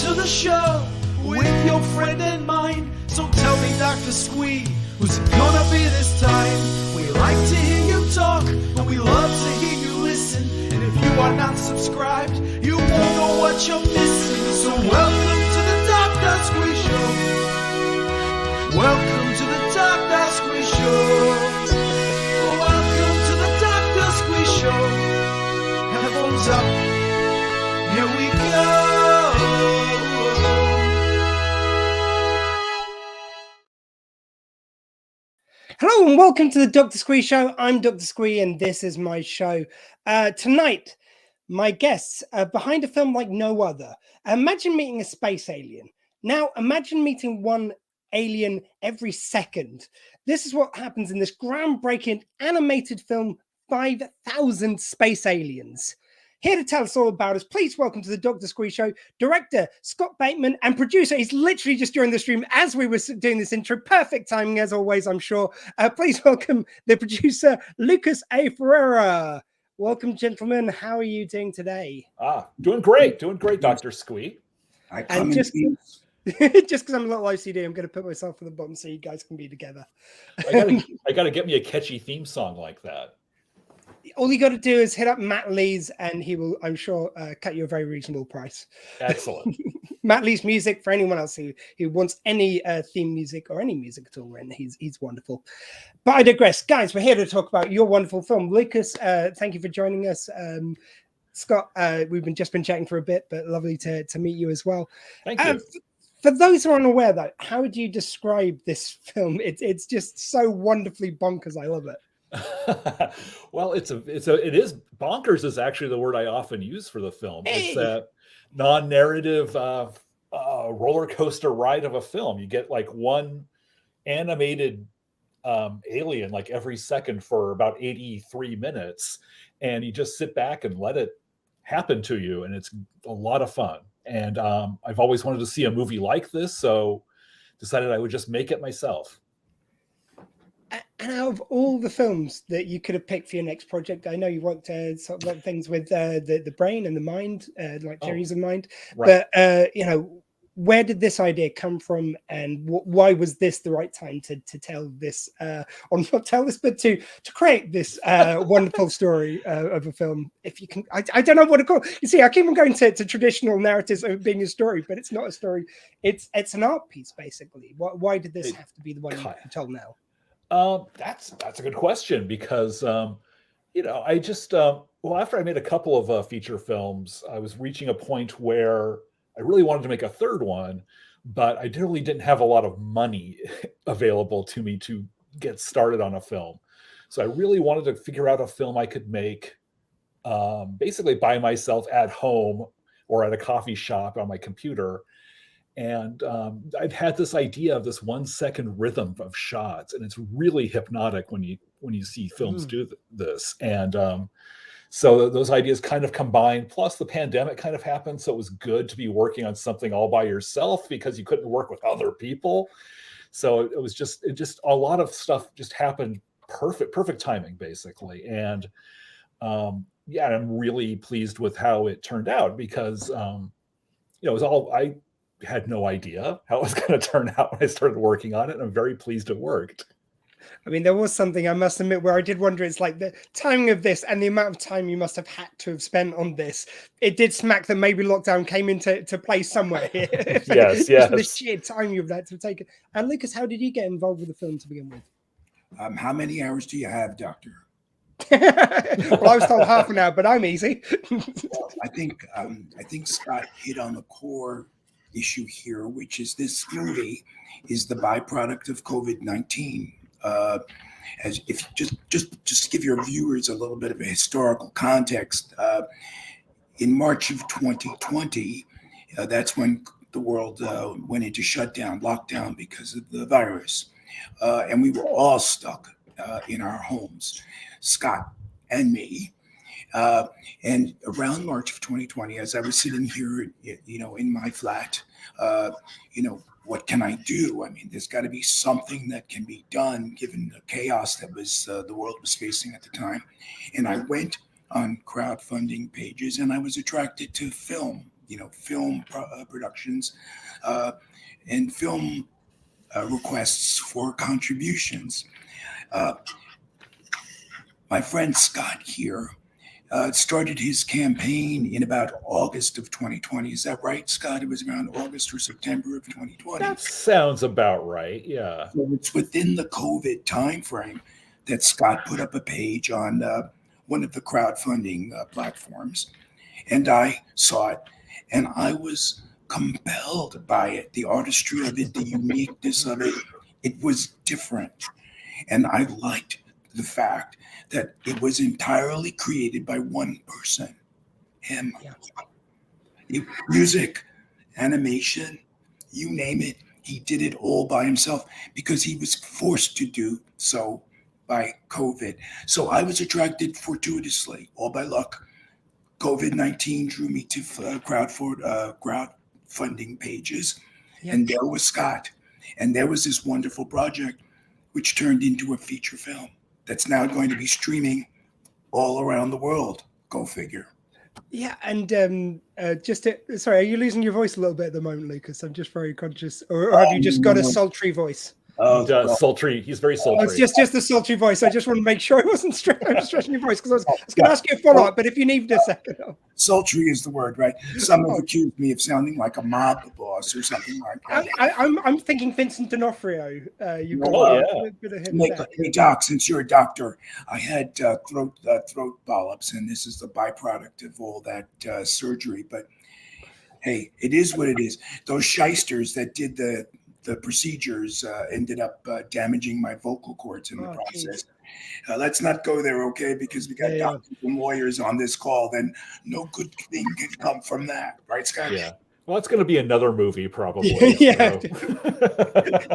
to the show with your friend and mine. So tell me, Dr. Squee, who's it gonna be this time? We like to hear you talk, and we love to hear you listen. And if you are not subscribed, you won't know what you're missing. So welcome to the Dr. Squee Show. Welcome to the Dr. Squee Show. Welcome to the Dr. Squee Show. Headphones up. Here we go. Hello and welcome to the Dr. Squee Show. I'm Dr. Squee and this is my show. Tonight, my guests behind a film like no other. Imagine meeting a space alien. Now, imagine meeting one alien every second. This is what happens in this groundbreaking animated film, 5,000 Space Aliens. Here to tell us all about us, please welcome to the Dr. Squee Show, director Scott Bateman and producer. He's literally just joined the stream as we were doing this intro. Perfect timing as always, I'm sure. Please welcome the producer, Lucas A. Ferrara. Welcome, gentlemen. How are you doing today? Doing great, Dr. Squee. And just because I'm a little OCD, I'm going to put myself at the bottom so you guys can be together. I gotta get me a catchy theme song like that. All you got to do is hit up Matt Lee's and he will, I'm sure, cut you a very reasonable price. Excellent. Matt Lee's music, for anyone else who wants any theme music or any music at all, and he's wonderful. But I digress. Guys, we're here to talk about your wonderful film. Lucas, thank you for joining us. Scott, we've just been chatting for a bit, but lovely to meet you as well. Thank you. For those who are unaware, though, how would you describe this film? It's just so wonderfully bonkers. I love it. Well, it is bonkers is actually the word I often use for the film. Hey. It's a non-narrative roller coaster ride of a film. You get like one animated alien like every second for about 83 minutes, and you just sit back and let it happen to you, and it's a lot of fun. And I've always wanted to see a movie like this, so decided I would just make it myself. And out of all the films that you could have picked for your next project, I know you want to sort of like things with the brain and the mind, like Theories of Mind. Right. But where did this idea come from, and why was this the right time to tell this, or not tell this, but to create this wonderful story of a film? If you can, I don't know what to call it. You see, I keep on going to traditional narratives of being a story, but it's not a story. It's an art piece, basically. Why did this have to be the one you told now? That's a good question, because I just after I made a couple of feature films, I was reaching a point where I really wanted to make a third one, but I really didn't have a lot of money available to me to get started on a film. So I really wanted to figure out a film I could make basically by myself at home or at a coffee shop on my computer. And I'd had this idea of this 1 second rhythm of shots, and it's really hypnotic when you see films do this. And so those ideas kind of combined. Plus, the pandemic kind of happened, so it was good to be working on something all by yourself because you couldn't work with other people. So it just a lot of stuff just happened. Perfect timing, basically. And I'm really pleased with how it turned out, because it was all I had no idea how it was going to turn out when I started working on it. And I'm very pleased it worked. I mean, there was something, I must admit, where I did wonder, it's like the timing of this and the amount of time you must have had to have spent on this. It did smack that maybe lockdown came into play somewhere here. Yes. The sheer time you've had to take it. And Lucas, how did you get involved with the film to begin with? How many hours do you have, Doctor? Well, I was told half an hour, but I'm easy. Well, I think Scott hit on the core issue here, which is this movie is the byproduct of COVID-19. As if just give your viewers a little bit of a historical context. In March of 2020, that's when the world went into lockdown because of the virus, and we were all stuck in our homes, Scott and me. And around March of 2020, as I was sitting here, in my flat, what can I do? I mean, there's got to be something that can be done given the chaos that was the world was facing at the time. And I went on crowdfunding pages, and I was attracted to film film productions and film requests for contributions. My friend Scott here started his campaign in about August of 2020. Is that right, Scott? It was around August or September of 2020. That sounds about right. Yeah. So it's within the COVID timeframe that Scott put up a page on one of the crowdfunding platforms, and I saw it, and I was compelled by it. The artistry of it, the uniqueness of it. It was different, and I liked the fact that it was entirely created by one person, him. Music, animation, you name it, he did it all by himself because he was forced to do so by COVID. So I was attracted fortuitously, all by luck. COVID-19 drew me to crowdfunding pages, and there was Scott, and there was this wonderful project which turned into a feature film that's now going to be streaming all around the world. Go figure. Yeah, and sorry, are you losing your voice a little bit at the moment, Lucas? I'm just very conscious, or have you just got a sultry voice? He does sultry. He's very sultry. It's just the sultry voice. I just want to make sure I wasn't stretching your voice, because I was going to ask you a follow-up, but if you need a second. Sultry is the word, right? Some have accused me of sounding like a mob boss or something like that. I'm thinking Vincent D'Onofrio. You've got a bit of him there. Hey, Doc, since you're a doctor, I had throat polyps, and this is the byproduct of all that surgery. But hey, it is what it is. Those shysters that did the procedures ended up damaging my vocal cords in the process. Let's not go there, okay? Because we got doctors and lawyers on this call. Then no good thing can come from that, right, Scott? Yeah. Well, it's going to be another movie, probably. Yeah.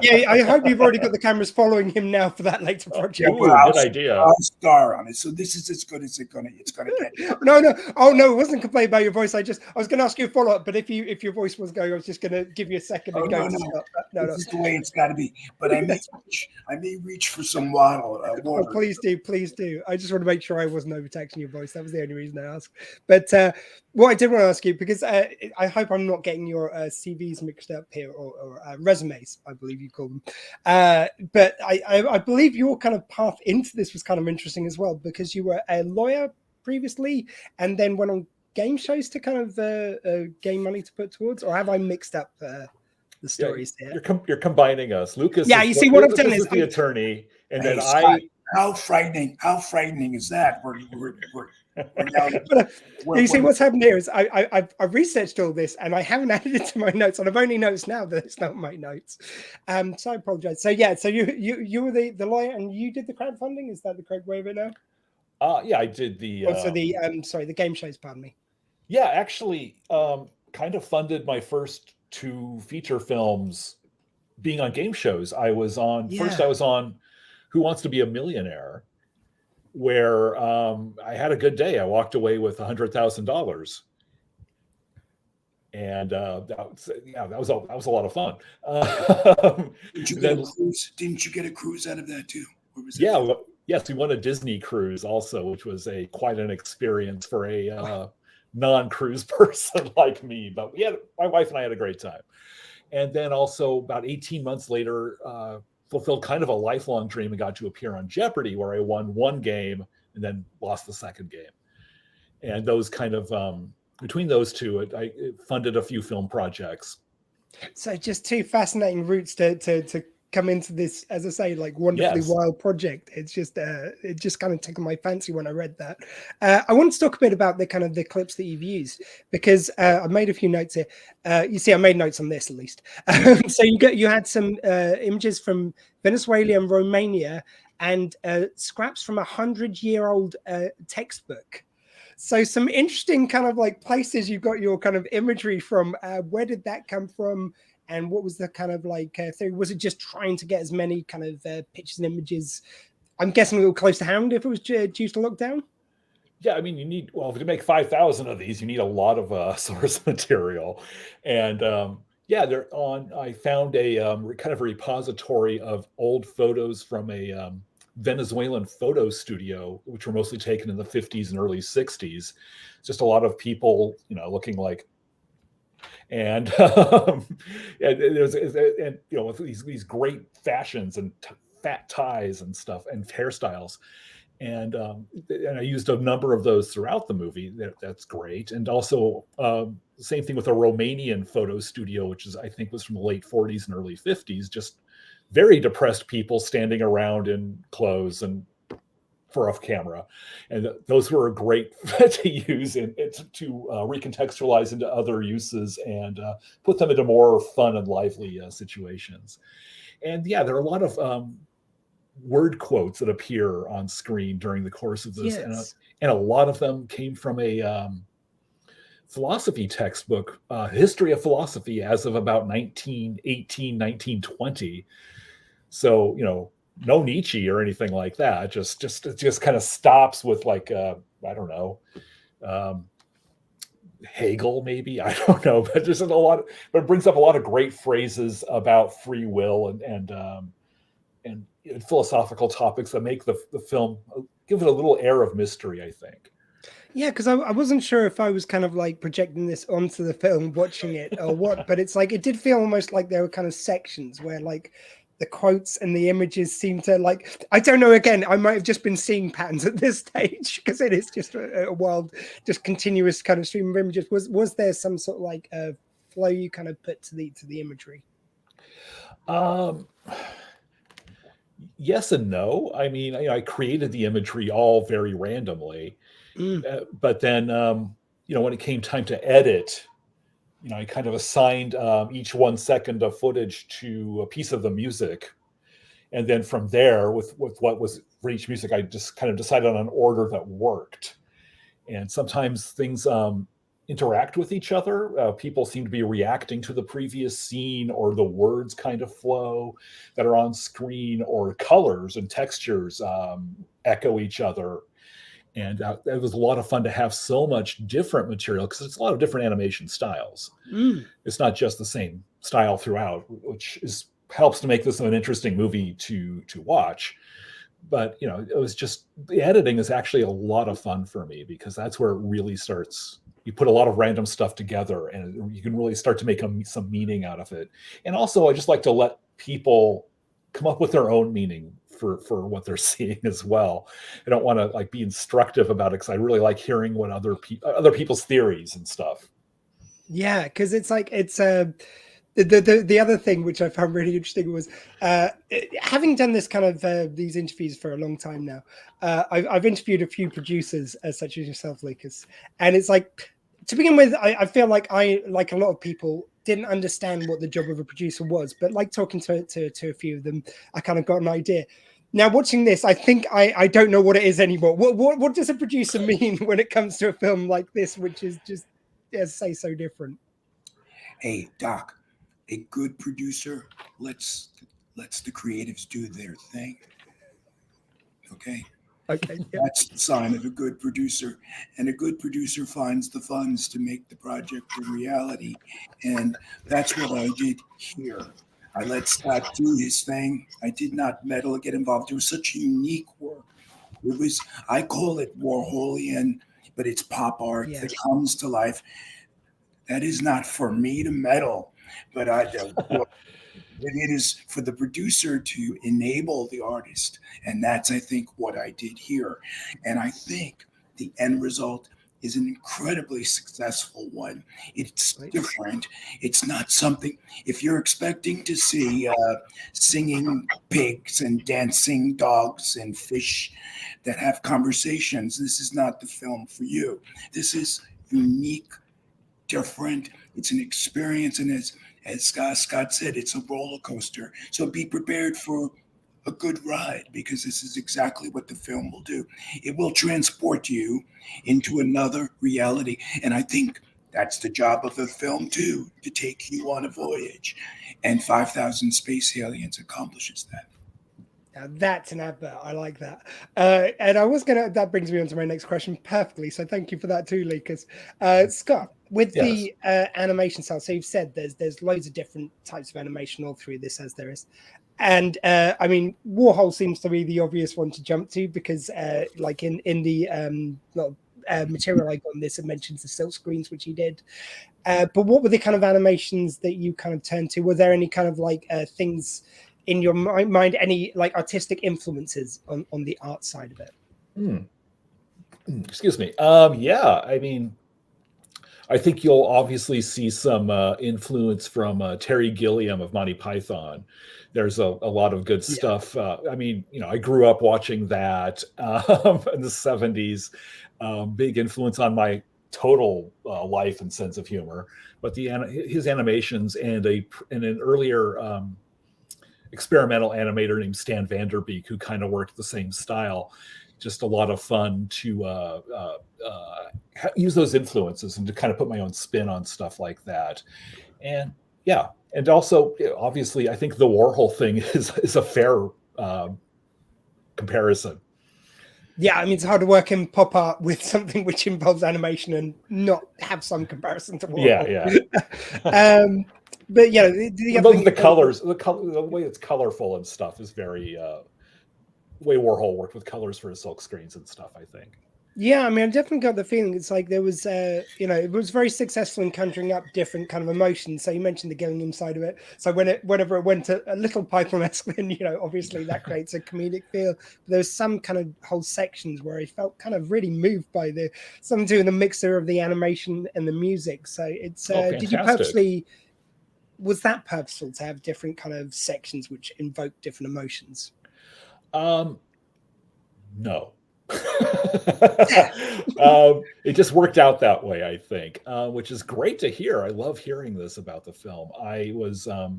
Yeah, I hope you've already got the cameras following him now for that later project. Ooh, good idea. I'll star on it. So this is as good as it's gonna get. No. Oh no, it wasn't complaining about your voice. I was going to ask you a follow-up, but if your voice was going, I was just going to give you a second and go. No. This is the way it's got to be. But I may reach for some water. Oh, please do. I just want to make sure I wasn't overtaxing your voice. That was the only reason I asked. But what I did want to ask you, because I hope I'm not getting your CVs mixed up here, or resumes, I believe you call them. But I believe your kind of path into this was kind of interesting as well, because you were a lawyer previously and then went on game shows to kind of gain money to put towards, or have I mixed up the stories there? You're combining us, Lucas. Yeah, you see what I've done is the attorney, and then Scott, how frightening is that? You see, what's happened here is I've researched all this and I haven't added it to my notes, and I've only noticed now that it's not my notes. So I apologize. So yeah, so you were the lawyer and you did the crowdfunding. Is that the correct way of it now? Yeah, I did the. Also the game shows. Pardon me. Yeah, actually, kind of funded my first 2 feature films being on game shows. I was on Who Wants to Be a Millionaire, where I had a good day. I walked away with $100,000, and that was a lot of fun. Didn't you get a cruise out of that too? Yes, we won a Disney cruise also, which was quite an experience for a non-cruise person like me. But my wife and I had a great time. And then also about 18 months later, fulfilled kind of a lifelong dream and got to appear on Jeopardy, where I won 1 game and then lost the second game. And those kind of, between those two, I funded a few film projects. So just 2 fascinating routes to come into this, as I say, like wonderfully wild project. It's just it just kind of tickled my fancy when I read that. I want to talk a bit about the clips that you've used, because I made a few notes here. You see, I made notes on this at least. So you had some images from Venezuela and Romania and scraps from a 100-year-old textbook. So some interesting kind of like places you got your kind of imagery from. Where did that come from? And what was the kind of like theory? Was it just trying to get as many kind of pictures and images? I'm guessing a little close to hand if it was due to lockdown. Yeah, I mean, if you make 5,000 of these, you need a lot of source material. And I found a kind of repository of old photos from a Venezuelan photo studio, which were mostly taken in the 50s and early 60s. Just a lot of people, looking like And, and there's and with these great fashions and fat ties and stuff and hairstyles. And I used a number of those throughout the movie. That's great. And also, same thing with a Romanian photo studio, which I think was from the late 40s and early 50s. Just very depressed people standing around in clothes and for off camera, and those were great to use and to recontextualize into other uses and put them into more fun and lively situations. And yeah, there are a lot of word quotes that appear on screen during the course of this. Yes. And a lot of them came from a philosophy textbook, history of philosophy as of about 1918, 1920. So, no Nietzsche or anything like that. It just kind of stops with like, I don't know, Hegel, maybe. I don't know, but there's but it brings up a lot of great phrases about free will and philosophical topics that make the film, give it a little air of mystery, I think. Yeah, because I wasn't sure if I was kind of like projecting this onto the film, watching it or what, but it's like, it did feel almost like there were kind of sections where like the quotes and the images seem to like, I don't know, again, I might have just been seeing patterns at this stage because it is just a wild, just continuous kind of stream of images. Was there some sort of like flow you kind of put to the imagery? Yes and no. I mean, I created the imagery all very randomly, but then, when it came time to edit, I kind of assigned each 1 second of footage to a piece of the music. And then from there, with what was for each music, I just kind of decided on an order that worked. And sometimes things interact with each other. People seem to be reacting to the previous scene, or the words kind of flow that are on screen, or colors and textures echo each other. And it was a lot of fun to have so much different material, because it's a lot of different animation styles. It's not just the same style throughout, which helps to make this an interesting movie to watch. But it was just, the editing is actually a lot of fun for me, because that's where it really starts. You put a lot of random stuff together, and you can really start to make some meaning out of it. And also, I just like to let people come up with their own meaning for what they're seeing as well. I don't want to like be instructive about it, because I really like hearing what other people's theories and stuff. Yeah, because it's like the other thing which I found really interesting was having done this kind of these interviews for a long time now. I've interviewed a few producers such as yourself, Lucas, and it's like, to begin with, I feel like I, like a lot of people, didn't understand what the job of a producer was, but like talking to a few of them, I kind of got an idea. Now watching this, I think I don't know what it is anymore. What does a producer mean when it comes to a film like this, which is just, as I say, so different? Hey, Doc, a good producer lets the creatives do their thing. Okay? Okay. Yeah. That's the sign of a good producer. And a good producer finds the funds to make the project a reality. And that's what I did here. I let Scott do his thing. I did not meddle or get involved. It was such a unique work. I call it Warholian, but it's pop art that comes to life. That is not for me to meddle, but it is for the producer to enable the artist. And that's, I think, what I did here. And I think the end result is an incredibly successful one. It's different. It's not something, if you're expecting to see singing pigs and dancing dogs and fish that have conversations, this is not the film for you. This is unique, different. It's an experience. And as Scott said, it's a roller coaster. So be prepared for a good ride, because this is exactly what the film will do. It will transport you into another reality. And I think that's the job of the film too, to take you on a voyage. And 5,000 Space Aliens accomplishes that. Now that's an advert. I like that. And that brings me on to my next question perfectly. So thank you for that too, Lucas. Scott, with the animation style, so you've said there's loads of different types of animation all through this, as there is. And I mean, Warhol seems to be the obvious one to jump to, because like in the material I got on this, it mentions the silk screens, which he did. But what were the kind of animations that you kind of turned to? Were there any kind of like things in your mind, any like artistic influences on the art side of it? Excuse me. Yeah, I mean, I think you'll obviously see some influence from Terry Gilliam of Monty Python. There's a lot of good stuff. I mean, I grew up watching that in the 70s. Big influence on my total life and sense of humor. But his animations and an earlier experimental animator named Stan Vanderbeek, who kind of worked the same style. Just a lot of fun to use those influences and to kind of put my own spin on stuff like that. And yeah, and also obviously I think the Warhol thing is a fair comparison. Yeah, I mean, it's hard to work in pop art with something which involves animation and not have some comparison to Warhol. Yeah. But the colors, the way it's colorful and stuff is very way Warhol worked with colors for his silk screens and stuff, I think. Yeah, I mean, I definitely got the feeling it's like there was, it was very successful in conjuring up different kind of emotions. So you mentioned the Gillingham side of it. So whenever it went to a little Python-esque, then, obviously that creates a comedic feel. But there was some kind of whole sections where I felt kind of really moved by something to do with the mixer of the animation and the music. So it's, did you purposely, was that purposeful to have different kind of sections which invoke different emotions? No. It just worked out that way, I think, which is great to hear. I love hearing this about the film. I was, I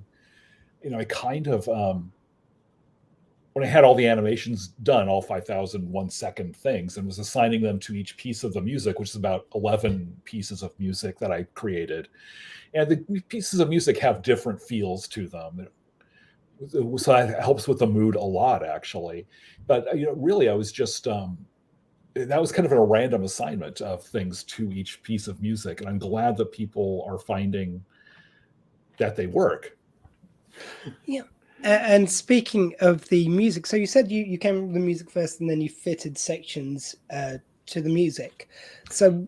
kind of, when I had all the animations done, all 5,001 second things, and was assigning them to each piece of the music, which is about 11 pieces of music that I created. And the pieces of music have different feels to them. So that helps with the mood a lot, actually. But really, I was just that was kind of a random assignment of things to each piece of music, and I'm glad that people are finding that they work. Yeah. And speaking of the music, so you said you came with the music first, and then you fitted sections to the music. So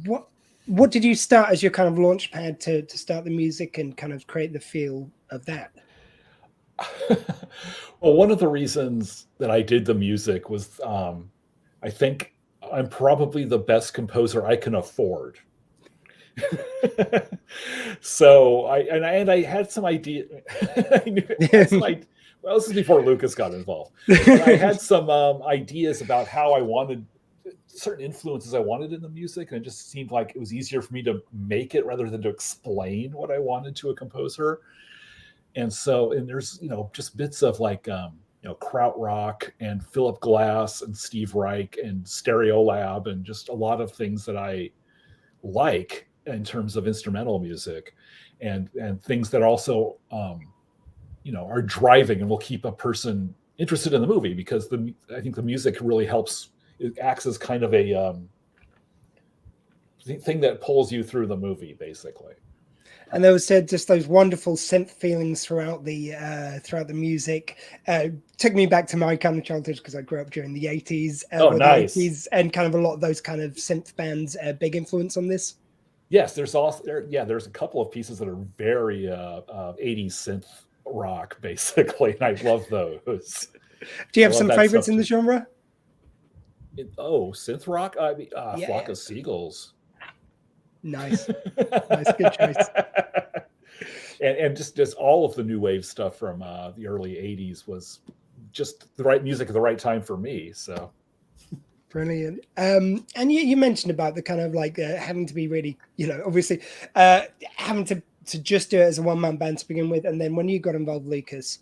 what did you start as your kind of launch pad to start the music and kind of create the feel of that? Well, one of the reasons that I did the music was I think I'm probably the best composer I can afford. So I had some idea. Well, this is before Lucas got involved. But I had some ideas about how I wanted certain influences I wanted in the music, and it just seemed like it was easier for me to make it rather than to explain what I wanted to a composer. And there's, just bits of like, Krautrock and Philip Glass and Steve Reich and Stereolab and just a lot of things that I like in terms of instrumental music and things that also, are driving and will keep a person interested in the movie, because I think the music really helps. It acts as kind of a thing that pulls you through the movie, basically. And there was just those wonderful synth feelings throughout the music. Took me back to my kind of childhood because I grew up during the 80s. Nice. The 80s, and kind of a lot of those kind of synth bands, big influence on this. Yes, there's a couple of pieces that are very 80s synth rock, basically, and I love those. Do you have some favorites in the genre? Synth rock? Flock of Seagulls. Nice, good choice. And just all of the new wave stuff from the early 80s was just the right music at the right time for me. So brilliant. And you mentioned about the kind of like having to be really, obviously having to just do it as a one-man band to begin with, and then when you got involved, Lucas,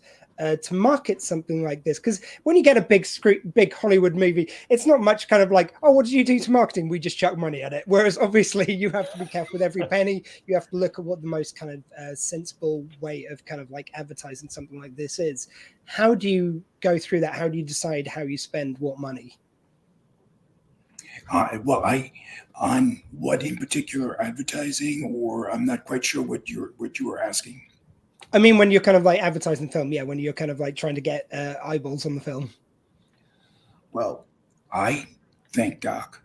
to market something like this, because when you get a big Hollywood movie, it's not much kind of like, oh, what did you do to marketing? We just chuck money at it. Whereas obviously you have to be careful with every penny. You have to look at what the most kind of sensible way of kind of like advertising something like this is. How do you go through that? How do you decide how you spend what money? On what in particular advertising, or I'm not quite sure what you were asking. I mean, when you're kind of like advertising film, when you're kind of like trying to get eyeballs on the film. Well, I thank Doc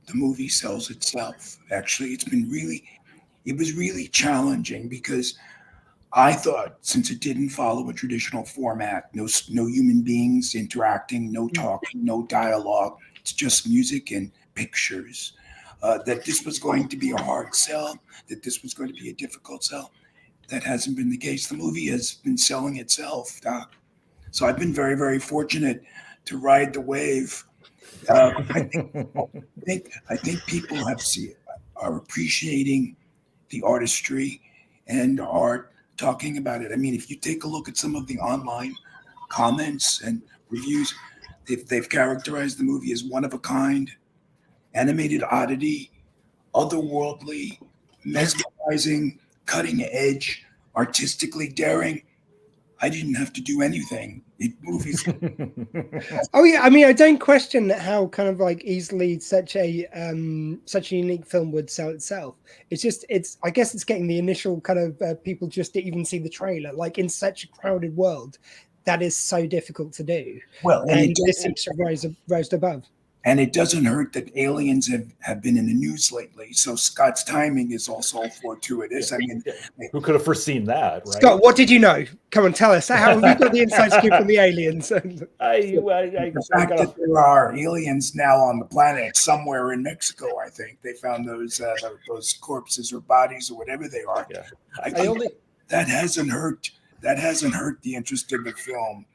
the movie sells itself. Actually, it was really challenging because I thought, since it didn't follow a traditional format, no human beings interacting, no talking, no dialogue, it's just music and pictures, that this was going to be a hard sell, that this was going to be a difficult sell. That hasn't been the case. The movie has been selling itself, Doc. So I've been very, very fortunate to ride the wave. I think people are appreciating the artistry and are talking about it. I mean, if you take a look at some of the online comments and reviews, they've characterized the movie as one of a kind, animated oddity, otherworldly, mesmerizing, cutting edge, artistically daring. I didn't have to do anything. Movies. Oh yeah, I mean, I don't question how kind of like easily such a unique film would sell itself. I guess it's getting the initial kind of people just to even see the trailer. Like in such a crowded world, that is so difficult to do. Well, and this seems to rise above. And it doesn't hurt that aliens have been in the news lately. So Scott's timing is also fortuitous. I mean, who could have foreseen that, right? Scott, what did you know? Come on, tell us. How have you got the inside scoop from the aliens? The fact that there are aliens now on the planet somewhere in Mexico, I think they found those corpses or bodies or whatever they are. Yeah. That hasn't hurt. That hasn't hurt the interest in the film.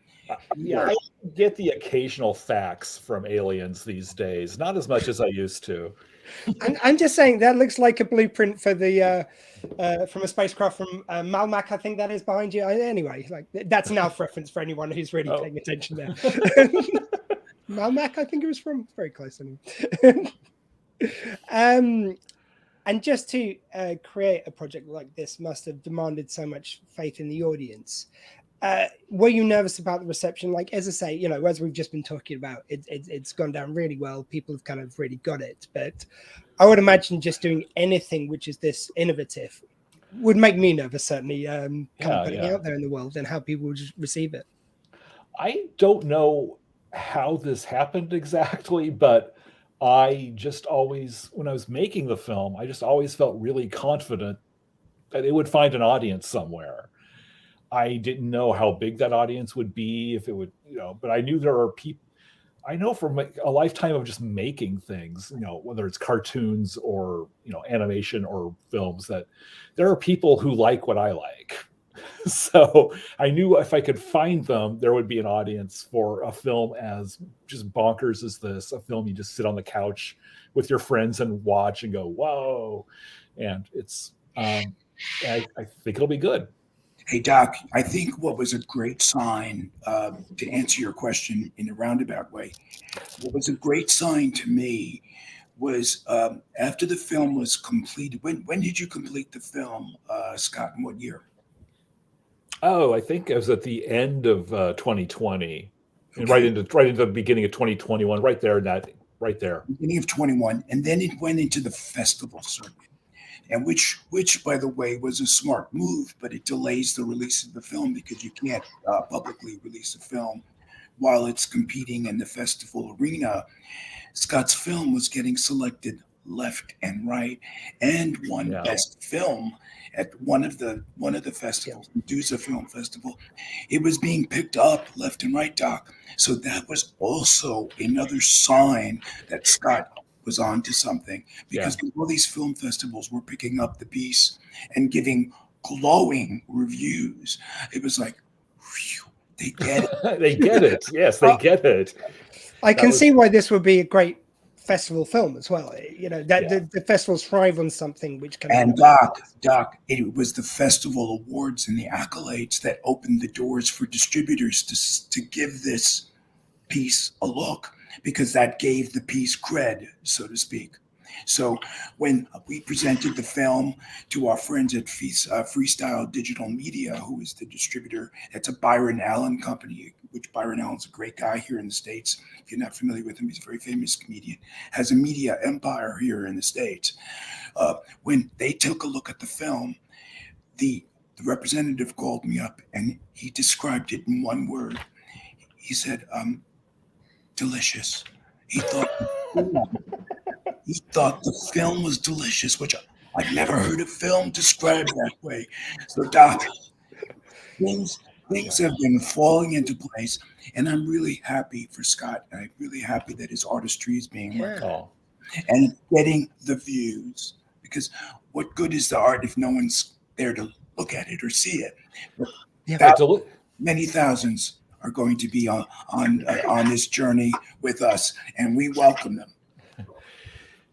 Yeah, I get the occasional facts from aliens these days, not as much as I used to. I'm just saying that looks like a blueprint for the from a spacecraft from Malmac. I think that is behind you. Anyway, like that's an Alf reference for anyone who's really paying attention there. Malmac, I think it was from. Very close anyway. And just to create a project like this must have demanded so much faith in the audience. Were you nervous about the reception? Like, as I say, you know, as we've just been talking about, it's gone down really well. People have kind of really got it. But I would imagine just doing anything which is this innovative would make me nervous, certainly, kind of putting it out there in the world and how people would receive it. I don't know how this happened exactly, but I just always, when I was making the film, I just always felt really confident that it would find an audience somewhere. I didn't know how big that audience would be, if it would, you know, but I knew there are people, I know from a lifetime of just making things, you know, whether it's cartoons or, you know, animation or films, that there are people who like what I like. So I knew if I could find them, there would be an audience for a film as just bonkers as this, a film you just sit on the couch with your friends and watch and go, whoa. And it's, I think it'll be good. Hey, Doc, I think what was a great sign, to answer your question in a roundabout way, what was a great sign to me was after the film was completed. When did you complete the film, Scott, in what year? Oh, I think it was at the end of 2020, and Okay. right into the beginning of 2021, right there, right there. Beginning of 21, and then it went into the festival circuit. And which, by the way, was a smart move, but it delays the release of the film because you can't publicly release a film while it's competing in the festival arena. Scott's film was getting selected left and right, and won Best Film at one of the festivals, Medusa Film Festival. It was being picked up left and right, Doc. So that was also another sign that Scott was on to something, because all these film festivals were picking up the piece and giving glowing reviews. It was like, whew, they get it. They get it. Yes, they get it. I can see why this would be a great festival film as well. You know, that the festivals thrive on something which can. And Doc, it was the festival awards and the accolades that opened the doors for distributors to give this piece a look, because that gave the piece cred, so to speak. So when we presented the film to our friends at Freestyle Digital Media, who is the distributor, it's a Byron Allen company, which Byron Allen's a great guy here in the States. If you're not familiar with him, he's a very famous comedian, has a media empire here in the States. When they took a look at the film, the representative called me up and he described it in one word. He said, delicious. He thought, He thought the film was delicious, which I've never heard a film described that way. So, Doc, things have been falling into place, and I'm really happy for Scott. I'm really happy that his artistry is being recognized and getting the views. Because what good is the art if no one's there to look at it or see it? Many thousands are going to be on this journey with us, and we welcome them.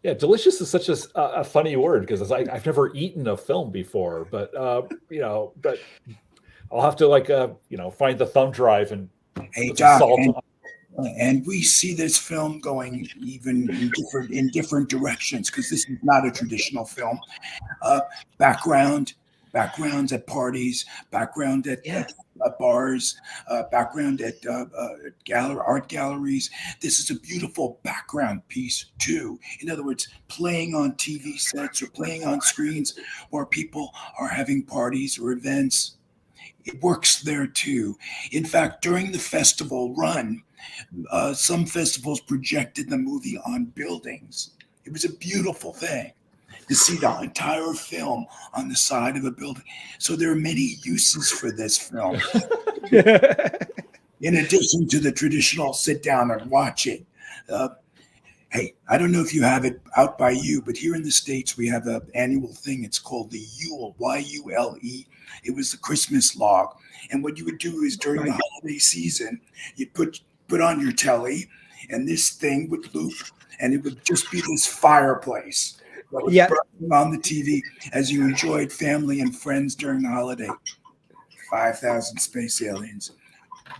Yeah, delicious is such a funny word because I've never eaten a film before, but but I'll have to find the thumb drive and put some salt on. And we see this film going even in different directions because this is not a traditional film. Backgrounds at parties, background at bars, background at art galleries. This is a beautiful background piece too. In other words, playing on TV sets or playing on screens where people are having parties or events. It works there too. In fact, during the festival run, some festivals projected the movie on buildings. It was a beautiful thing to see the entire film on the side of a building. So there are many uses for this film. In addition to the traditional sit down and watch it. Hey, I don't know if you have it out by you, but here in the States, we have an annual thing. It's called the Yule, Y-U-L-E. It was the Christmas log. And what you would do is during the holiday season, you'd put on your telly and this thing would loop and it would just be this fireplace that was burning on the TV as you enjoyed family and friends during the holiday. 5,000 space aliens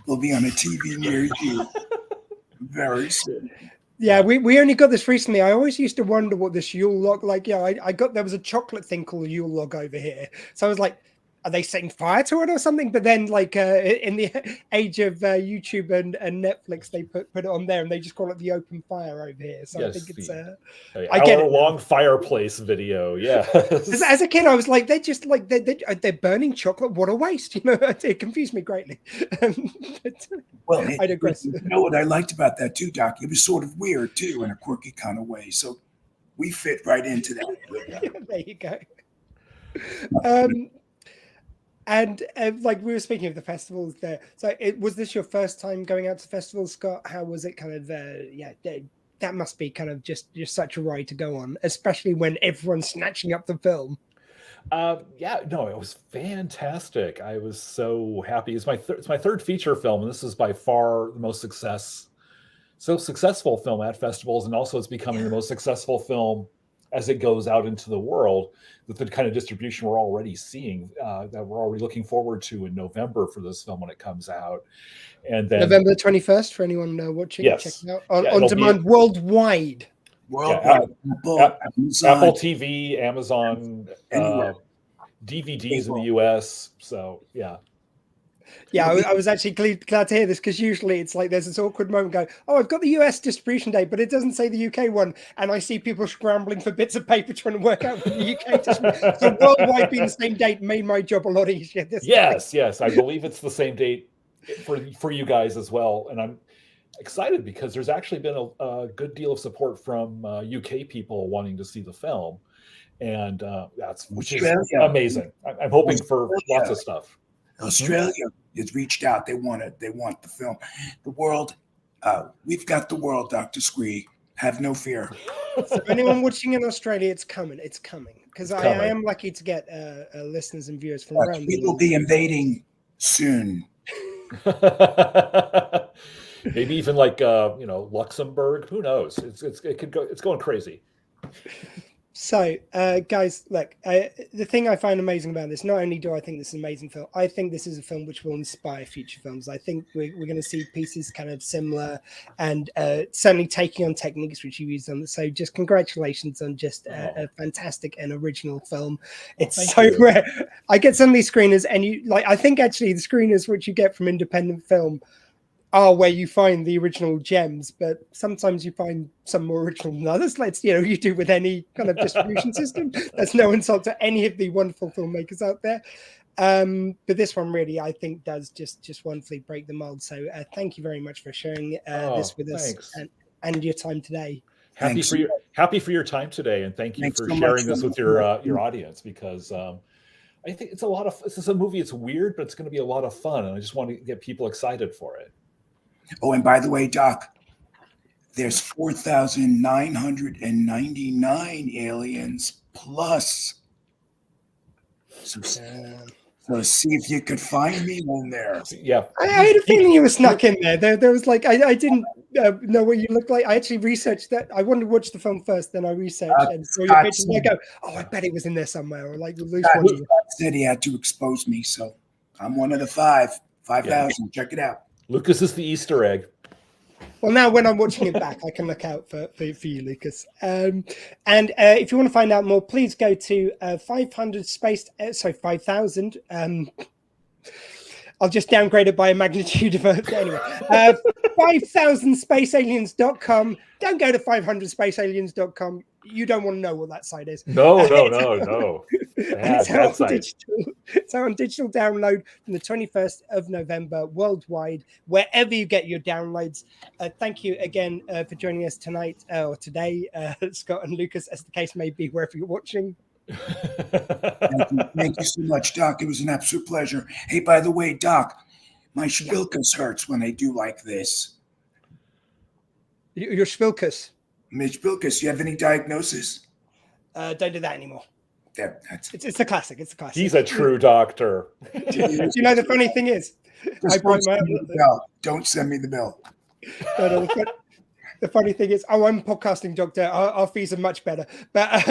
will be on a TV near you very soon. Yeah, we only got this recently. I always used to wonder what this Yule log, there was a chocolate thing called a Yule log over here. So I was like, are they setting fire to it or something? But then in the age of YouTube and Netflix, they put it on there and they just call it the open fire over here. So I think it's I get it. Long fireplace video. Yeah. As a kid, I was like, they're just like, they're burning chocolate. What a waste. It confused me greatly. Well, I digress. You know what I liked about that too, Doc? It was sort of weird too, in a quirky kind of way. So we fit right into that. There you go. And like we were speaking of the festivals there. So was this your first time going out to festivals, Scott? How was it kind of that must be kind of just such a ride to go on, especially when everyone's snatching up the film. It was fantastic. I was so happy. It's my third feature film, and this is by far the most successful film at festivals, and also it's becoming the most successful film as it goes out into the world, with the kind of distribution we're already seeing, that we're already looking forward to in November for this film when it comes out. And then November 21st for anyone watching. Yes. Check it out on demand worldwide. Apple TV, Amazon, DVDs in the US. So Yeah, I was actually glad to hear this because usually it's like there's this awkward moment going, oh, I've got the US distribution date, but it doesn't say the UK one. And I see people scrambling for bits of paper trying to work out what the UK distribution. So worldwide being the same date made my job a lot easier. Yes. I believe it's the same date for you guys as well. And I'm excited because there's actually been a good deal of support from UK people wanting to see the film. And which is amazing. I'm hoping for lots of stuff. Australia has reached out. They want the film. The world, we've got the world, Dr. Squee. Have no fear. So anyone watching in Australia, it's coming. Because I am lucky to get listeners and viewers from around the world. We will be invading soon. Maybe even Luxembourg. Who knows? It's going crazy. So, guys, look, the thing I find amazing about this, not only do I think this is an amazing film, I think this is a film which will inspire future films. I think we're going to see pieces kind of similar and certainly taking on techniques which you used on it. So just congratulations on just a fantastic and original film. It's so rare. I get some of these screeners and I think actually the screeners which you get from independent film are where you find the original gems, but sometimes you find some more original than others. You do with any kind of distribution system. There's no insult to any of the wonderful filmmakers out there. But this one really, I think, does just wonderfully break the mold. So thank you very much for sharing this with us and your time today. happy for your time today, and thank you for sharing this with your audience, because I think it's a lot of. This is a movie. It's weird, but it's going to be a lot of fun, and I just want to get people excited for it. Oh, and by the way, Doc, there's 4,999 aliens plus. So see if you could find me in there. Yeah, I had a feeling you were snuck in there. There was like I didn't know what you looked like. I actually researched that. I wanted to watch the film first, then I researched and saw your pictures. And I go, oh, I bet it was in there somewhere. Or like Scott said he had to expose me, so I'm one of the 5,000. Yeah. Check it out. Lucas is the Easter egg. Well, now when I'm watching it back, I can look out for you, Lucas. And if you want to find out more, please go to 5,000. I'll just downgrade it by a magnitude of anyway. 5,000spacealiens.com. Don't go to 500spacealiens.com. You don't want to know what that site is. No. It's out on digital download from the 21st of November worldwide, wherever you get your downloads. Thank you again for joining us tonight or today, Scott and Lucas, as the case may be, wherever you're watching. Thank you so much, Doc. It was an absolute pleasure. Hey, by the way, Doc, my schvilkus hurts when I do like this. Your schvilkus? Mitch Bilkus, you have any diagnosis? Don't do that anymore. Yeah, it's a classic. It's a classic. He's a true doctor. Do you know the funny thing is? I broke my arm. Don't send me the bill. No, the funny thing is, I'm a podcasting doctor. Our fees are much better. But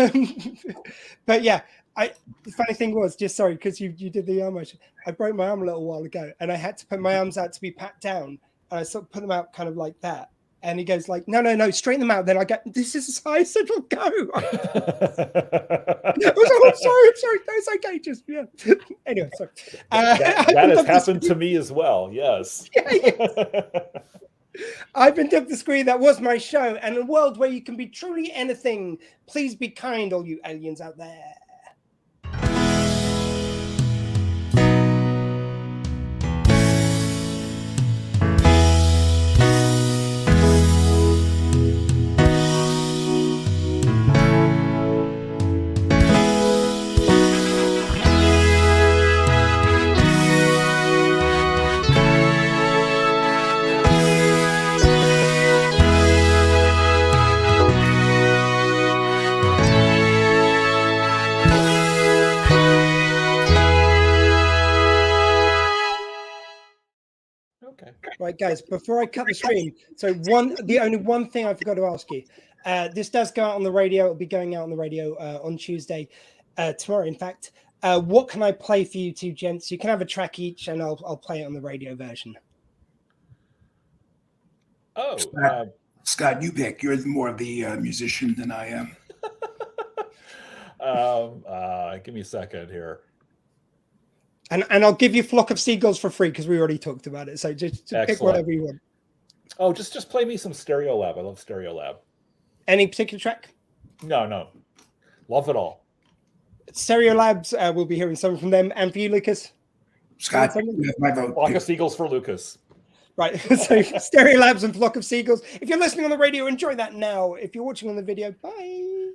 yeah, the funny thing was, just sorry, because you did the arm motion. I broke my arm a little while ago, and I had to put my arms out to be pat down. And I sort of put them out kind of like that. And he goes like, no, straighten them out. Then I go, this is as high as it'll go. I was like, I'm sorry. That's okay. Just, yeah. Anyway, sorry. That has happened to me as well. Yes. I've been Dr. Squee. That was my show. And in a world where you can be truly anything, please be kind, all you aliens out there. Right, guys, before I cut the stream, the only one thing I forgot to ask you. This does go out on the radio. It'll be going out on the radio on Tuesday, tomorrow, in fact. What can I play for you two gents? You can have a track each, and I'll play it on the radio version. Oh, Scott, you pick. You're more of the musician than I am. Give me a second here. And I'll give you Flock of Seagulls for free because we already talked about it. So just pick whatever you want. Oh, just play me some Stereolab. I love Stereolab. Any particular track? No. Love it all. Stereolabs, we'll be hearing something from them. And for you, Lucas? Scott, you have my vote. Flock of Seagulls for Lucas. Right. So Stereolabs and Flock of Seagulls. If you're listening on the radio, enjoy that now. If you're watching on the video, bye.